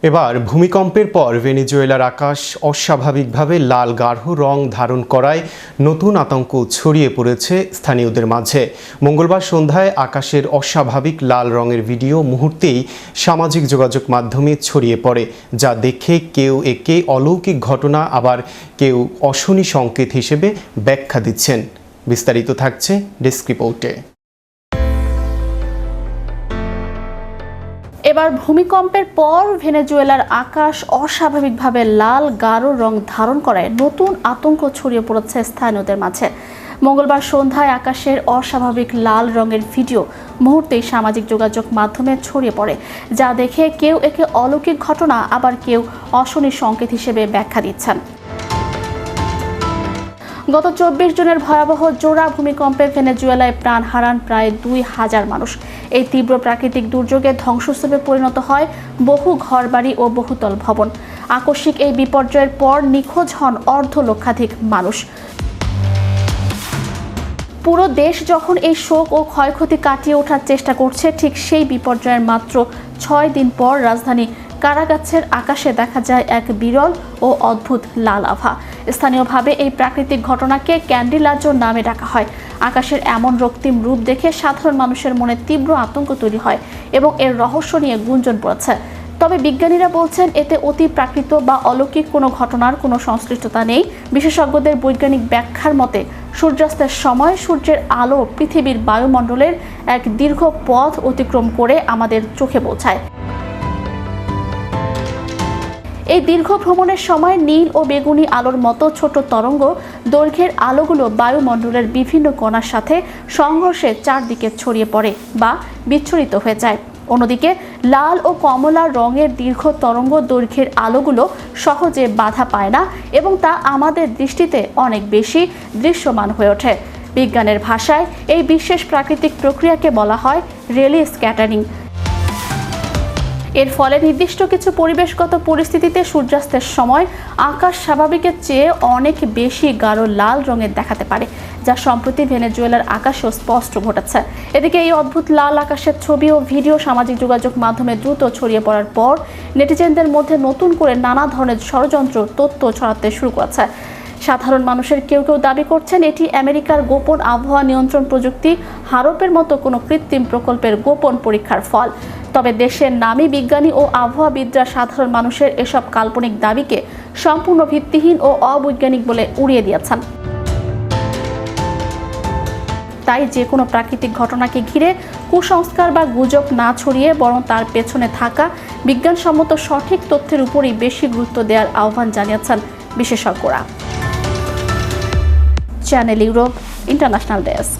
এবার ভূমিকম্পের পর ভেনেজুয়েলার আকাশ অস্বাভাবিকভাবে লাল গাঢ় রং ধারণ করায় নতুন আতঙ্ক ছড়িয়ে পড়েছে স্থানীয়দের মাঝে। মঙ্গলবার সন্ধ্যায় আকাশের অস্বাভাবিক লাল রঙের ভিডিও মুহূর্তেই সামাজিক যোগাযোগ মাধ্যমে ছড়িয়ে পড়ে, যা দেখে কেউ একে অলৌকিক ঘটনা, আবার কেউ অশনি সংকেত হিসেবে ব্যাখ্যা দিচ্ছেন। বিস্তারিত থাকছে ডেস্ক রিপোর্টে। এবার ভূমিকম্পের পর ভেনেজুয়েলার আকাশ অস্বাভাবিকভাবে লাল গাঢ় রং ধারণ করায় নতুন আতঙ্ক ছড়িয়ে পড়েছে স্থানীয়দের মাঝে। মঙ্গলবার সন্ধ্যায় আকাশের অস্বাভাবিক লাল রঙের ভিডিও মুহূর্তেই সামাজিক যোগাযোগ মাধ্যমে ছড়িয়ে পড়ে, যা দেখে কেউ একে অলৌকিক ঘটনা, আবার কেউ অশনি সংকেত হিসেবে ব্যাখ্যা দিচ্ছেন। গত 24 জুনের ভয়াবহ জোড়া ভূমিকম্পে ভেনেজুয়েলায় প্রাণ হারান প্রায় 2000 মানুষ। এই তীব্র প্রাকৃতিক দুর্যোগে ধ্বংসস্তূপে পরিণত হয় বহু ঘরবাড়ি ও বহুতল ভবন। আকস্মিক এই বিপর্যয়ের পর নিখোঁজ হন অর্ধলক্ষাধিক মানুষ। পুরো দেশ যখন এই শোক ও ক্ষয়ক্ষতি কাটিয়ে ওঠার চেষ্টা করছে, ঠিক সেই বিপর্যয়ের মাত্র 6 দিন পর রাজধানী কারাগাছের আকাশে দেখা যায় এক বিরল ও অদ্ভুত লাল আভা। স্থানীয়ভাবে এই প্রাকৃতিক ঘটনাকে ক্যান্ডিলাজো নামে ডাকা হয়। আকাশের এমন রক্তিম রূপ দেখে সাধারণ মানুষের মনে তীব্র আতঙ্ক তৈরি হয় এবং এর রহস্য নিয়ে গুঞ্জন পড়েছে। তবে বিজ্ঞানীরা বলছেন, এতে অতি প্রাকৃত বা অলৌকিক কোনো ঘটনার কোনো সংশ্লিষ্টতা নেই। বিশেষজ্ঞদের বৈজ্ঞানিক ব্যাখ্যার মতে, সূর্যাস্তের সময় সূর্যের আলো পৃথিবীর বায়ুমণ্ডলের এক দীর্ঘ পথ অতিক্রম করে আমাদের চোখে পৌঁছায়। এই দীর্ঘ ভ্রমণের সময় নীল ও বেগুনি আলোর মতো ছোট তরঙ্গ দৈর্ঘ্যের আলোগুলো বায়ুমণ্ডলের বিভিন্ন কণার সাথে সংঘর্ষে চারদিকে ছড়িয়ে পড়ে বা বিচ্ছুরিত হয়ে যায়। অন্যদিকে লাল ও কমলা রঙের দীর্ঘ তরঙ্গ দৈর্ঘ্যের আলোগুলো সহজে বাধা পায় না এবং তা আমাদের দৃষ্টিতে অনেক বেশি দৃশ্যমান হয়ে ওঠে। বিজ্ঞানের ভাষায় এই বিশেষ প্রাকৃতিক প্রক্রিয়াকে বলা হয় রেলে স্ক্যাটারিং। এর ফলে নির্দিষ্ট কিছু পরিবেশগত পরিস্থিতিতে সূর্যাস্তের সময় আকাশ স্বাভাবিকের চেয়ে অনেক বেশি গাঢ় লাল রঙের দেখাতে পারে, যা সম্প্রতি ভেনেজুয়েলার আকাশেও স্পষ্ট ঘটেছে। এদিকে এই অদ্ভুত লাল আকাশের ছবি ও ভিডিও সামাজিক যোগাযোগ মাধ্যমে দ্রুত ছড়িয়ে পড়ার পর নেটিজেনদের মধ্যে নতুন করে নানা ধরনের ষড়যন্ত্র তথ্য ছড়াতে শুরু করেছে। সাধারণ মানুষের কেউ কেউ দাবি করছেন, এটি আমেরিকার গোপন আবহাওয়া নিয়ন্ত্রণ প্রযুক্তি হারপের মতো কোনো কৃত্রিম প্রকল্পের গোপন পরীক্ষার ফল। তবে দেশের নামী বিজ্ঞানী ও আবহাওয়াবিদরা সাধারণ মানুষের এসব কাল্পনিক দাবিকে সম্পূর্ণ ভিত্তিহীন ও অবৈজ্ঞানিক বলে উড়িয়ে দিয়েছেন। তাই যে কোনো প্রাকৃতিক ঘটনাকে ঘিরে কুসংস্কার বা গুজব না ছড়িয়ে বরং তার পেছনে থাকা বিজ্ঞানসম্মত সঠিক তথ্যের উপরই বেশি গুরুত্ব দেওয়ার আহ্বান জানিয়েছেন বিশেষজ্ঞরা। Channel Europe international desk.